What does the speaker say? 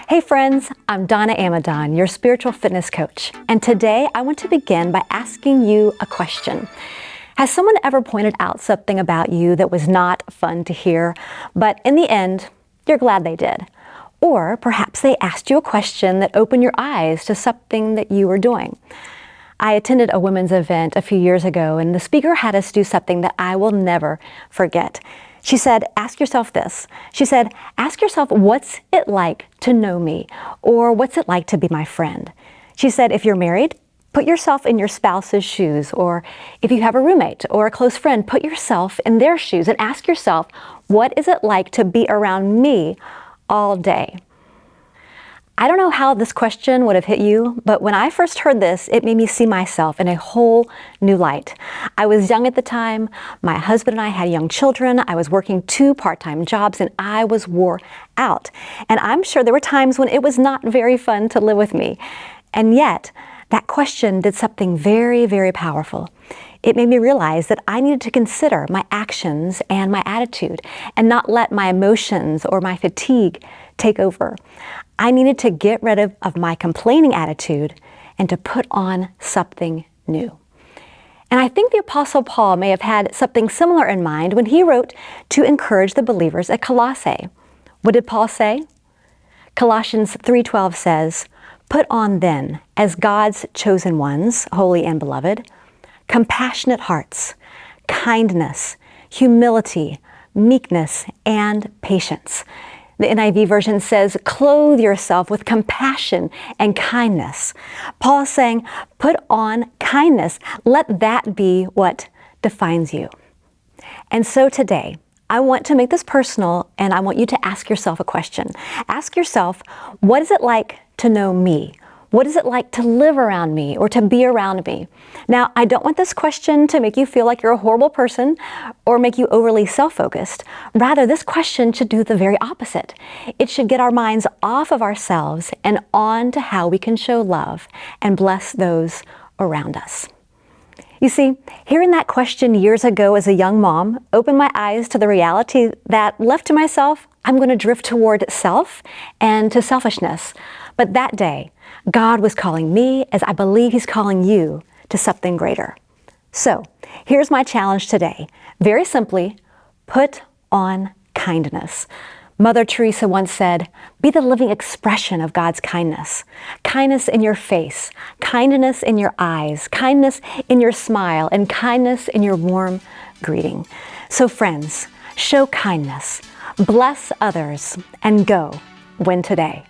Hey friends, I'm Donna Amidon, your spiritual fitness coach. And today I want to begin by asking you a question. Has someone ever pointed out something about you that was not fun to hear, but in the end, you're glad they did? Or perhaps they asked you a question that opened your eyes to something that you were doing. I attended a women's event a few years ago, and the speaker had us do something that I will never forget. She said, ask yourself this. She said, ask yourself, what's it like to know me? Or what's it like to be my friend? She said, if you're married, put yourself in your spouse's shoes. Or if you have a roommate or a close friend, put yourself in their shoes and ask yourself, what is it like to be around me all day? I don't know how this question would have hit you, but when I first heard this, it made me see myself in a whole new light. I was young at the time. My husband and I had young children. I was working 2 part-time jobs, and I was wore out. And I'm sure there were times when it was not very fun to live with me. And yet, that question did something very, very powerful. It made me realize that I needed to consider my actions and my attitude and not let my emotions or my fatigue take over. I needed to get rid of my complaining attitude and to put on something new. And I think the Apostle Paul may have had something similar in mind when he wrote to encourage the believers at Colossae. What did Paul say? Colossians 3:12 says, "Put on then, as God's chosen ones, holy and beloved, compassionate hearts, kindness, humility, meekness, and patience." The NIV version says, clothe yourself with compassion and kindness. Paul is saying, put on kindness. Let that be what defines you. And so today, I want to make this personal, and I want you to ask yourself a question. Ask yourself, what is it like to know me? What is it like to live around me or to be around me? Now, I don't want this question to make you feel like you're a horrible person or make you overly self-focused. Rather, this question should do the very opposite. It should get our minds off of ourselves and on to how we can show love and bless those around us. You see, hearing that question years ago as a young mom opened my eyes to the reality that, left to myself, I'm going to drift toward self and to selfishness. But that day, God was calling me, as I believe He's calling you, to something greater. So, here's my challenge today. Very simply, put on kindness. Mother Teresa once said, be the living expression of God's kindness. Kindness in your face, kindness in your eyes, kindness in your smile, and kindness in your warm greeting. So friends, show kindness, bless others, and go win today.